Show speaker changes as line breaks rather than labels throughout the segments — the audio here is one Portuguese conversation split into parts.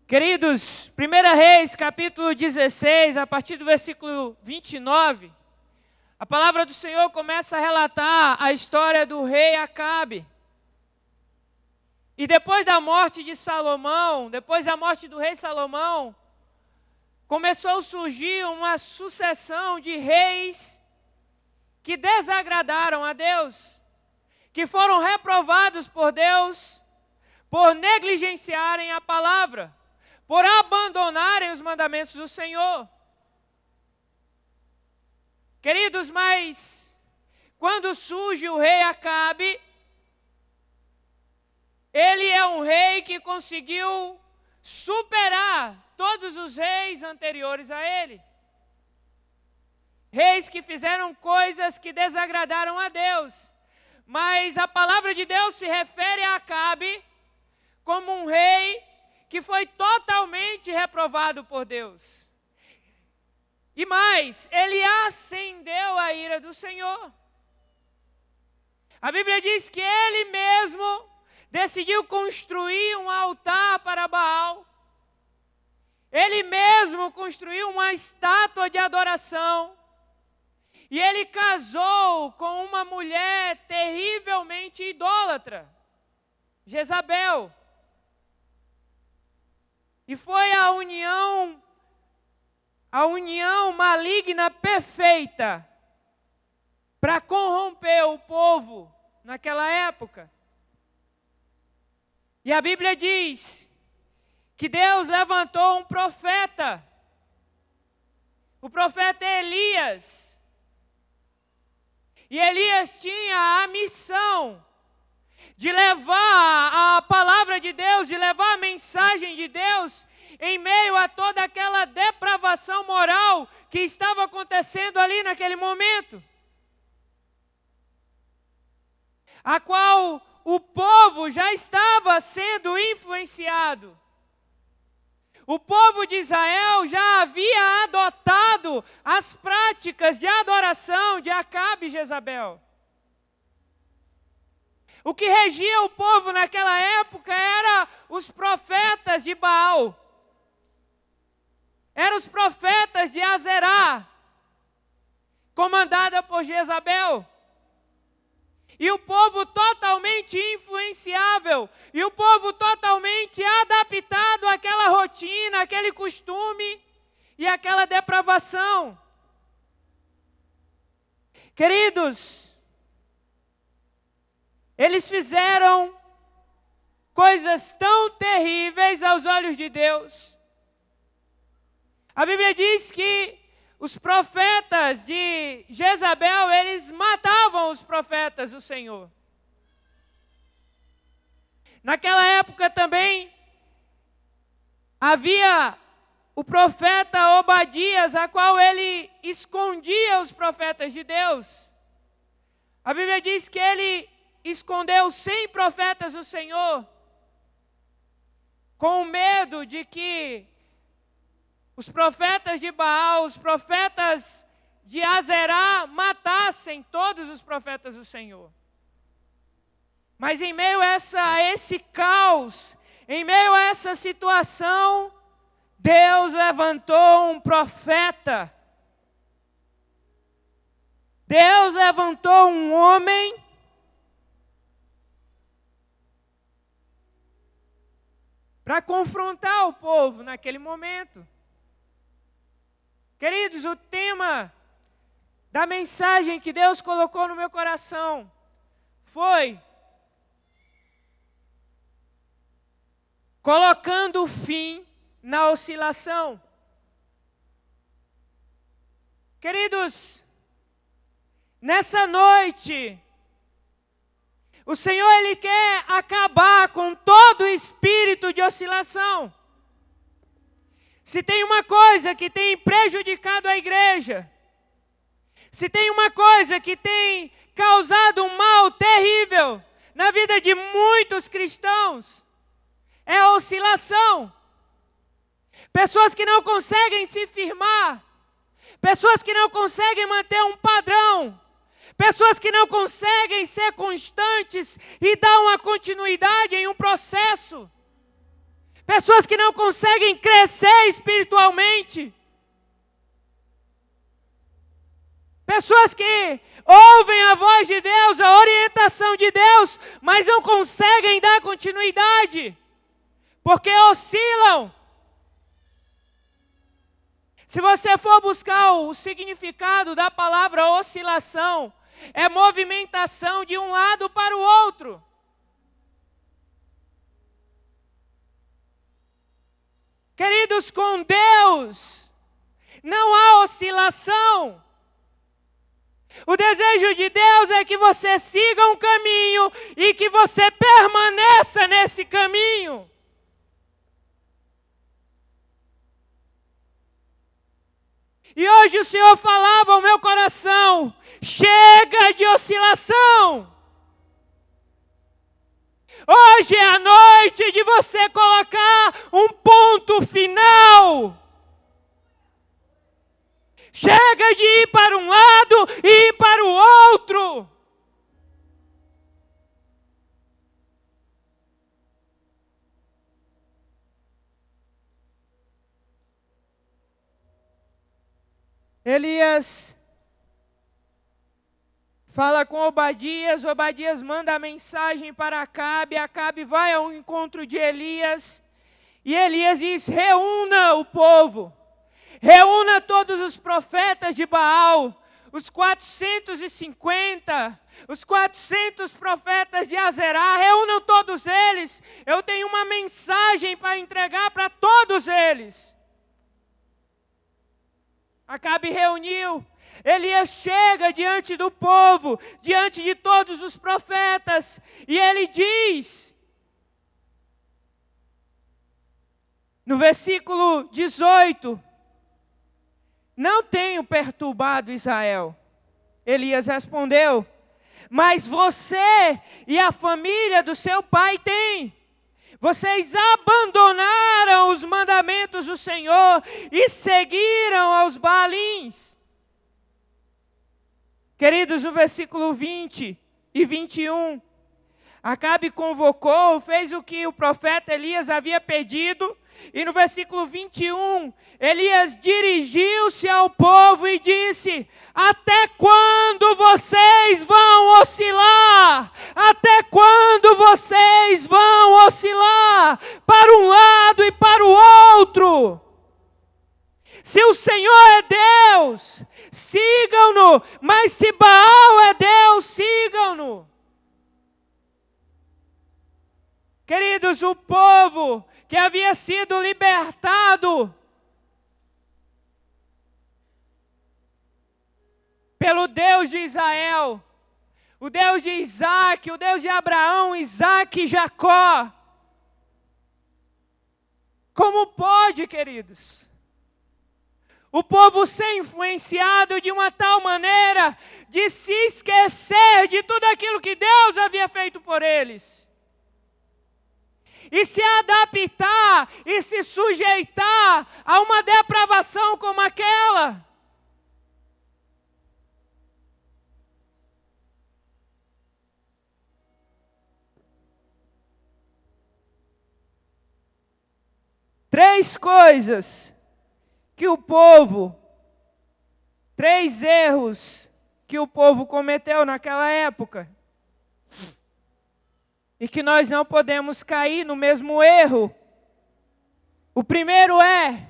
Queridos, 1 Reis, capítulo 16, a partir do versículo 29, a palavra do Senhor começa a relatar a história do rei Acabe. E depois da morte de Salomão, depois da morte do rei Salomão, começou a surgir uma sucessão de reis que desagradaram a Deus, que foram reprovados por Deus por negligenciarem a palavra, por abandonarem os mandamentos do Senhor. Queridos, mas quando surge o rei Acabe, ele é um rei que conseguiu superar todos os reis anteriores a ele. Reis que fizeram coisas que desagradaram a Deus. Mas a palavra de Deus se refere a Acabe como um rei que foi totalmente reprovado por Deus. E mais, ele acendeu a ira do Senhor. A Bíblia diz que ele mesmo decidiu construir um altar para Baal. Ele mesmo construiu uma estátua de adoração. E ele casou com uma mulher terrivelmente idólatra, Jezabel. E foi a união maligna perfeita para corromper o povo naquela época. E a Bíblia diz que Deus levantou um profeta, o profeta Elias. E Elias tinha a missão de levar a palavra de Deus, de levar a mensagem de Deus em meio a toda aquela depravação moral que estava acontecendo ali naquele momento, a qual o povo já estava sendo influenciado. O povo de Israel já havia adotado as práticas de adoração de Acabe e Jezabel. O que regia o povo naquela época eram os profetas de Baal. Eram os profetas de Azerá, comandada por Jezabel. E o povo totalmente influenciável, e o povo totalmente adaptado àquela rotina, àquele costume e àquela depravação. Queridos, eles fizeram coisas tão terríveis aos olhos de Deus. A Bíblia diz que os profetas de Jezabel, eles matavam os profetas do Senhor. Naquela época também havia o profeta Obadias, a qual ele escondia os profetas de Deus. A Bíblia diz que ele escondeu 100 profetas do Senhor, com medo de que os profetas de Baal, os profetas de Azerá matassem todos os profetas do Senhor. Mas em meio a esse caos, em meio a essa situação, Deus levantou um profeta. Deus levantou um homem para confrontar o povo naquele momento. Queridos, o tema da mensagem que Deus colocou no meu coração foi colocando fim na oscilação. Queridos, nessa noite, o Senhor, Ele quer acabar com todo o espírito de oscilação. Se tem uma coisa que tem prejudicado a igreja, se tem uma coisa que tem causado um mal terrível na vida de muitos cristãos, é a oscilação. Pessoas que não conseguem se firmar, pessoas que não conseguem manter um padrão, pessoas que não conseguem ser constantes e dar uma continuidade em um processo. pessoas que não conseguem crescer espiritualmente, pessoas que ouvem a voz de Deus, a orientação de Deus, mas não conseguem dar continuidade, porque oscilam. Se você for buscar o significado da palavra oscilação, é movimentação de um lado para o outro. Queridos, com Deus não há oscilação. O desejo de Deus é que você siga um caminho e que você permaneça nesse caminho. E hoje o Senhor falava ao meu coração: chega de oscilação. Hoje é a noite de você colocar um ponto final. Chega de ir para um lado e ir para o outro. Elias fala com Obadias, Obadias manda a mensagem para Acabe, Acabe vai ao encontro de Elias, e Elias diz: reúna o povo, reúna todos os profetas de Baal, os 450, os 400 profetas de Azerá, reúnam todos eles, eu tenho uma mensagem para entregar para todos eles. Acabe reuniu, Elias chega diante do povo, diante de todos os profetas, e ele diz, no versículo 18, não tenho perturbado Israel. Elias respondeu, mas você e a família do seu pai têm. Vocês abandonaram os mandamentos do Senhor e seguiram aos Baalins. Queridos, no versículo 20 e 21, Acabe convocou, fez o que o profeta Elias havia pedido, e no versículo 21, Elias dirigiu-se ao povo e disse: até quando vocês vão oscilar? Até quando vocês vão oscilar para um lado e para o outro? Se o Senhor é Deus, sigam-no, mas se Baal é Deus, sigam-no. Queridos, o povo que havia sido libertado pelo Deus de Israel, o Deus de Isaac, o Deus de Abraão, Isaac e Jacó. Como pode, queridos, o povo ser influenciado de uma tal maneira de se esquecer de tudo aquilo que Deus havia feito por eles? E se adaptar e se sujeitar a uma depravação como aquela? Três coisas que o povo, três erros que o povo cometeu naquela época. E que nós não podemos cair no mesmo erro. O primeiro é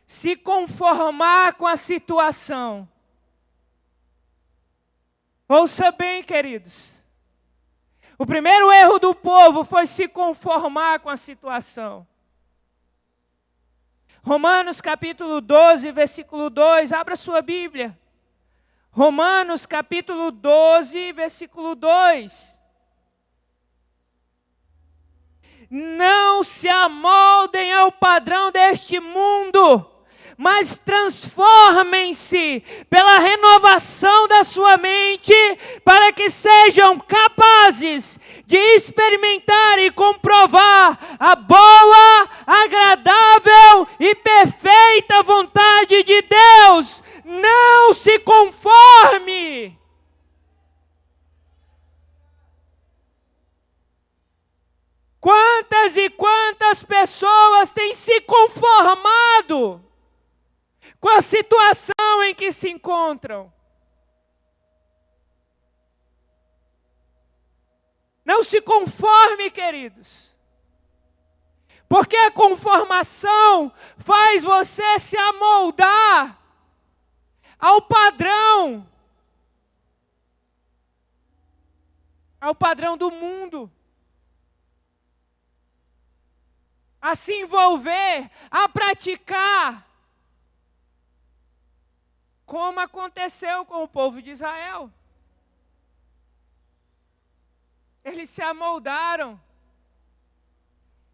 se conformar com a situação. Ouça bem, queridos. O primeiro erro do povo foi se conformar com a situação. Romanos capítulo 12, versículo 2, abra sua Bíblia. Romanos capítulo 12, versículo 2. Não se amoldem ao padrão deste mundo, mas transformem-se pela renovação da sua mente, para que sejam capazes de experimentar e comprovar a boa, agradável e perfeita vontade de Deus. Não se conforme. Quantas e quantas pessoas têm se conformado com a situação em que se encontram. Não se conforme, queridos. Porque a conformação faz você se amoldar ao padrão do mundo. A se envolver, a praticar, como aconteceu com o povo de Israel. Eles se amoldaram.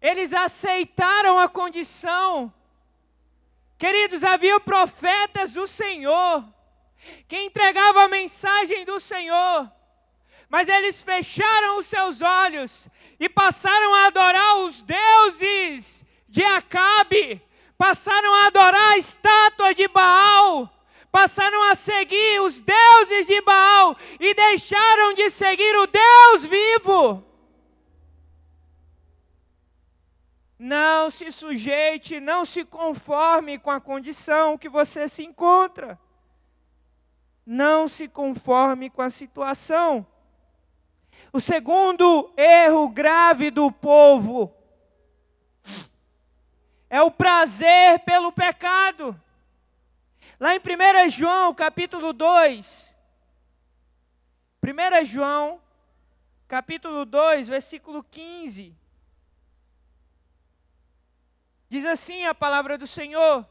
Eles aceitaram a condição. Queridos, havia profetas do Senhor que entregavam a mensagem do Senhor, mas eles fecharam os seus olhos e passaram a adorar os deuses de Acabe, passaram a adorar a estátua de Baal, passaram a seguir os deuses de Baal e deixaram de seguir o Deus vivo. Não se sujeite, não se conforme com a condição que você se encontra. Não se conforme com a situação. O segundo erro grave do povo é o prazer pelo pecado. Lá em 1 João, capítulo 2. 1 João, capítulo 2, versículo 15. Diz assim a palavra do Senhor: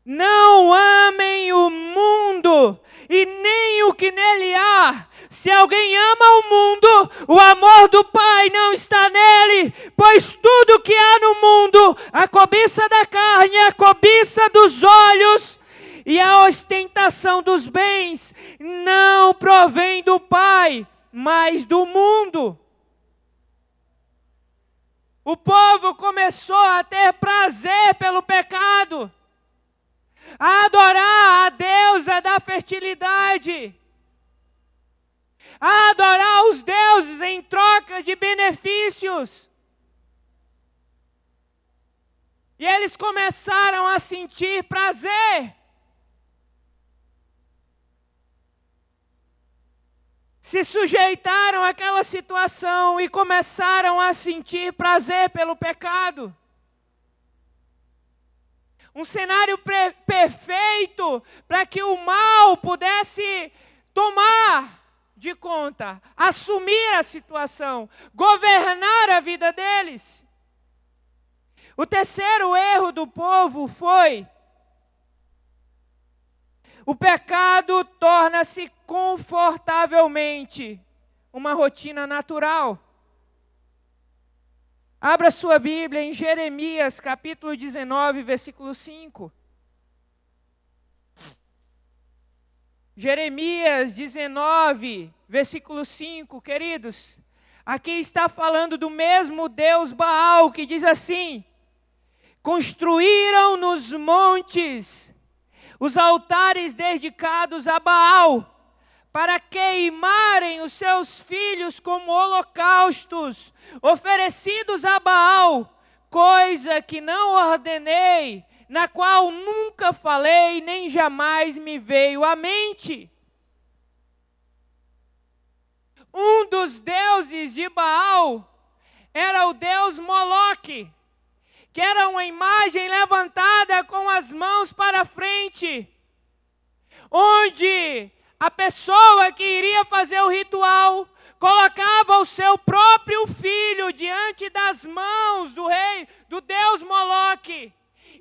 não amem o mundo e nem o que nele há. Se alguém ama o mundo, o amor do Pai não está nele, pois tudo que há no mundo, a cobiça da carne, a cobiça dos olhos e a ostentação dos bens, não provém do Pai, mas do mundo. O povo começou a ter prazer pelo pecado, a adorar a deusa da fertilidade, a adorar os deuses em troca de benefícios. E eles começaram a sentir prazer. Se sujeitaram àquela situação e começaram a sentir prazer pelo pecado. Um cenário perfeito para que o mal pudesse tomar de conta, assumir a situação, governar a vida deles. O terceiro erro do povo foi: o pecado torna-se confortavelmente uma rotina natural. Abra sua Bíblia em Jeremias, capítulo 19, versículo 5. Jeremias 19, versículo 5, queridos. Aqui está falando do mesmo Deus Baal, que diz assim: construíram nos montes os altares dedicados a Baal, para queimarem os seus filhos como holocaustos, oferecidos a Baal, coisa que não ordenei, na qual nunca falei, nem jamais me veio à mente. Um dos deuses de Baal era o deus Moloque, que era uma imagem levantada com as mãos para frente, onde a pessoa que iria fazer o ritual colocava o seu próprio filho diante das mãos do rei, do deus Moloque,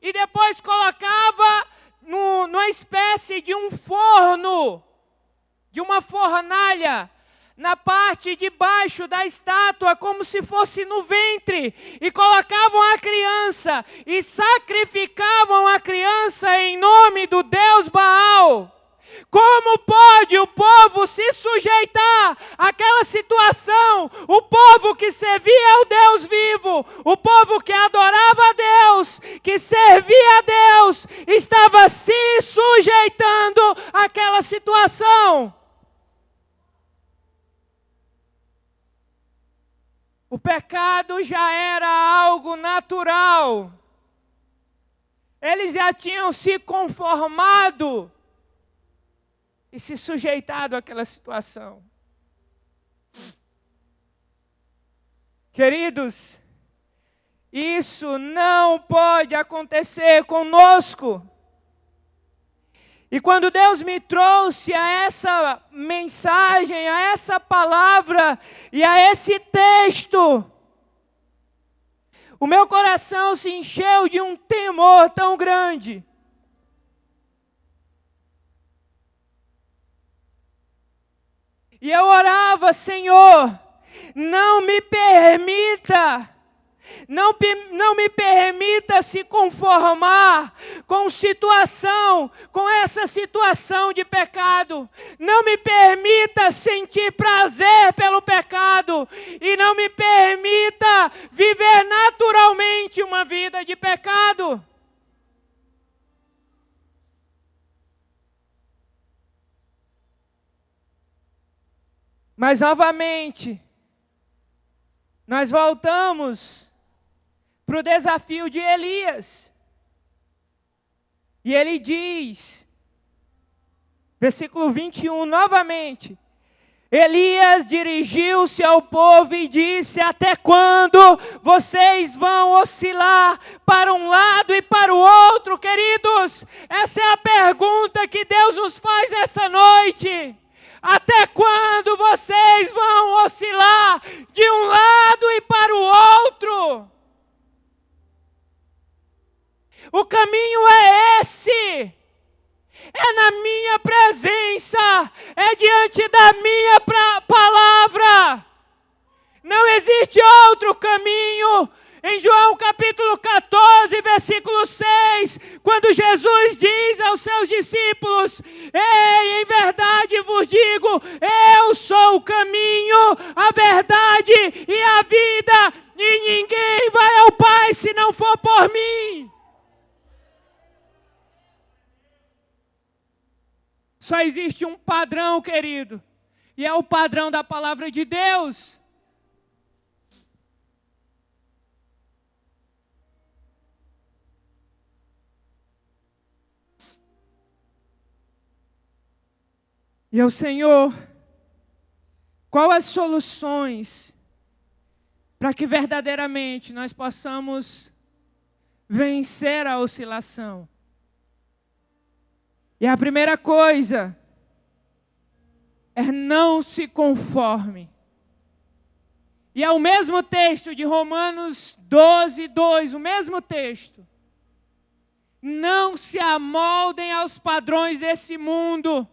e depois colocava numa espécie de um forno, de uma fornalha, na parte de baixo da estátua, como se fosse no ventre, e colocavam a criança, e sacrificavam a criança em nome do deus Baal. Como pode o povo se sujeitar àquela situação? O povo que servia ao Deus vivo, o povo que adorava a Deus, que servia a Deus, estava se sujeitando àquela situação. O pecado já era algo natural. Eles já tinham se conformado e se sujeitado àquela situação. Queridos, isso não pode acontecer conosco. E quando Deus me trouxe a essa mensagem, a essa palavra e a esse texto, o meu coração se encheu de um temor tão grande. E eu orava, Senhor, não me permita se conformar com essa situação de pecado. Não me permita sentir prazer pelo pecado. E não me permita viver naturalmente uma vida de pecado. Mas novamente, nós voltamos para o desafio de Elias. E ele diz, versículo 21, novamente: Elias dirigiu-se ao povo e disse: até quando vocês vão oscilar para um lado e para o outro? Queridos, essa é a pergunta que Deus nos faz essa noite. Até quando vocês vão oscilar de um lado e para o outro? O caminho é esse. É na minha presença, é diante da minha palavra. Não existe outro caminho. Em João capítulo 14, versículo 6, quando Jesus diz aos seus discípulos: ei, em verdade vos digo, eu sou o caminho, a verdade e a vida, e ninguém vai ao Pai se não for por mim. Só existe um padrão, querido, e é o padrão da palavra de Deus. E ao Senhor, quais as soluções para que verdadeiramente nós possamos vencer a oscilação? E a primeira coisa é não se conforme. E é o mesmo texto de Romanos 12, 2, o mesmo texto. Não se amoldem aos padrões desse mundo,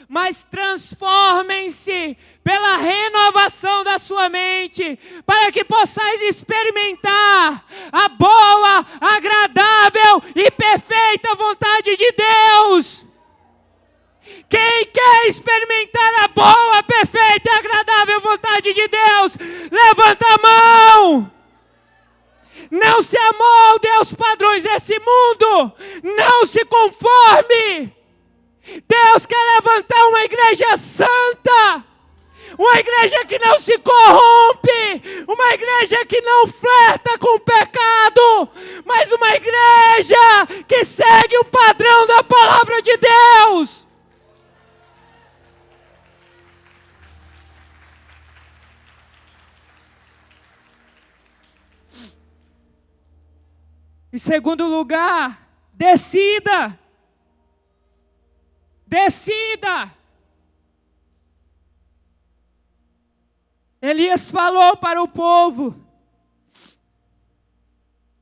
mas transformem-se pela renovação da sua mente, para que possais experimentar a boa, agradável e perfeita vontade de Deus. Quem quer experimentar a boa, perfeita e agradável vontade de Deus, levanta a mão. Não se amolde aos padrões desse mundo. Não se conforme. Deus quer levantar uma igreja santa. Uma igreja que não se corrompe. Uma igreja que não flerta com o pecado. Mas uma igreja que segue o padrão da palavra de Deus. Em segundo lugar, decida. Decida. Elias falou para o povo: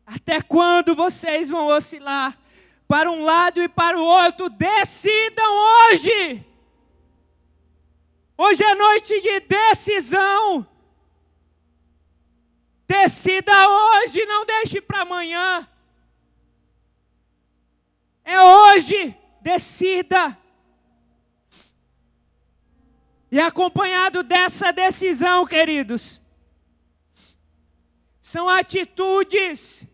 até quando vocês vão oscilar para um lado e para o outro? Decidam hoje. Hoje é noite de decisão. Decida hoje, não deixe para amanhã. É hoje, decida. E acompanhado dessa decisão, queridos, são atitudes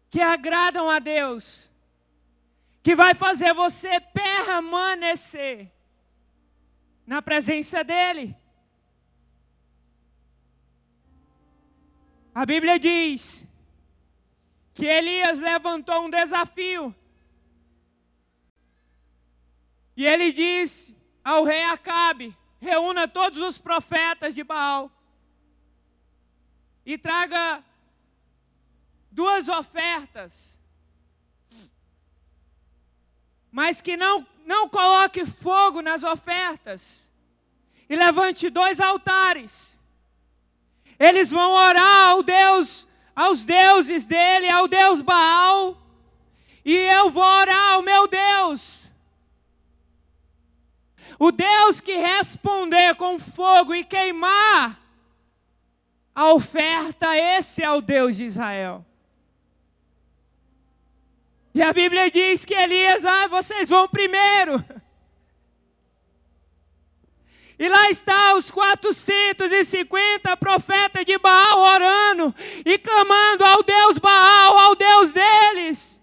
que agradam a Deus, que vai fazer você permanecer na presença dEle. A Bíblia diz que Elias levantou um desafio. E ele disse ao rei Acabe: reúna todos os profetas de Baal e traga 2 ofertas, mas que não coloque fogo nas ofertas, e levante 2 altares. Eles vão orar aos deuses dele, ao Deus Baal, e eu vou orar ao meu Deus. O Deus que responder com fogo e queimar a oferta, esse é o Deus de Israel. E a Bíblia diz que Elias, vocês vão primeiro. E lá está os 450 profetas de Baal orando e clamando ao Deus Baal, ao Deus deles.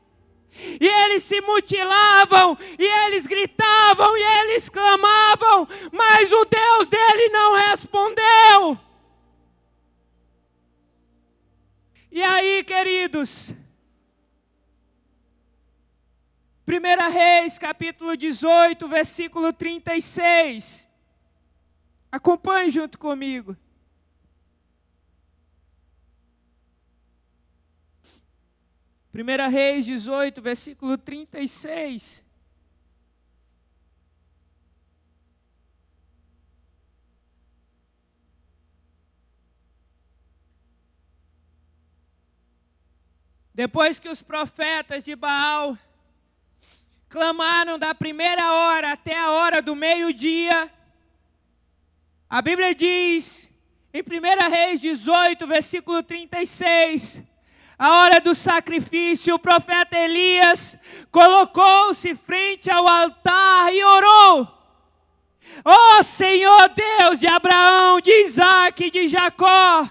E eles se mutilavam, e eles gritavam, e eles clamavam, mas o Deus dele não respondeu. E aí, queridos, 1 Reis, capítulo 18, versículo 36. Acompanhe junto comigo. Primeira Reis 18, versículo 36. Depois que os profetas de Baal clamaram da primeira hora até a hora do meio-dia, a Bíblia diz, em 1 Reis 18, versículo 36, a hora do sacrifício, o profeta Elias colocou-se frente ao altar e orou: ó Senhor Deus de Abraão, de Isaque e de Jacó,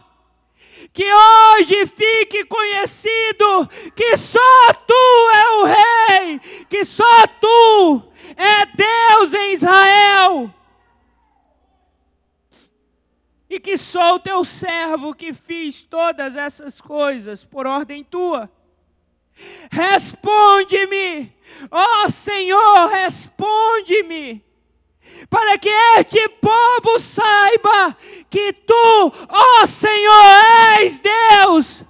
que hoje fique conhecido que só Tu é o Rei, que só Tu é Deus em Israel, e que sou Teu servo que fiz todas essas coisas por ordem Tua. Responde-me, ó Senhor, responde-me, para que este povo saiba que Tu, ó Senhor, és Deus,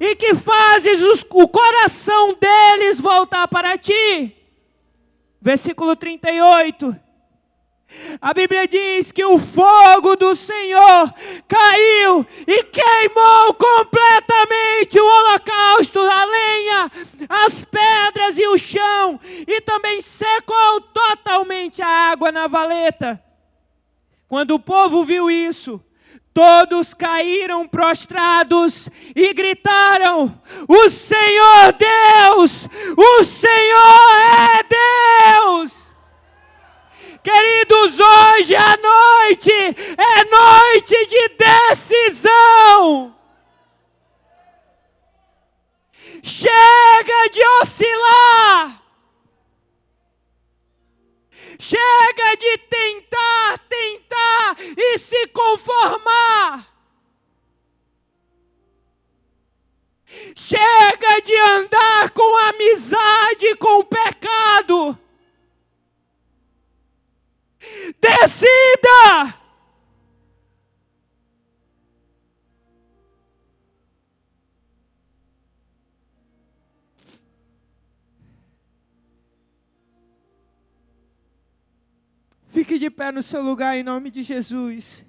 e que fazes o coração deles voltar para Ti. Versículo 38. A Bíblia diz que o fogo do Senhor caiu e queimou completamente o holocausto, a lenha, as pedras e o chão, e também secou totalmente a água na valeta. Quando o povo viu isso, todos caíram prostrados e gritaram: o Senhor Deus, o Senhor é Deus! Queridos, hoje à noite é noite de decisão. Chega de oscilar. Chega de tentar e se conformar. Chega de andar com amizade com o pecado. Decida! Fique de pé no seu lugar em nome de Jesus.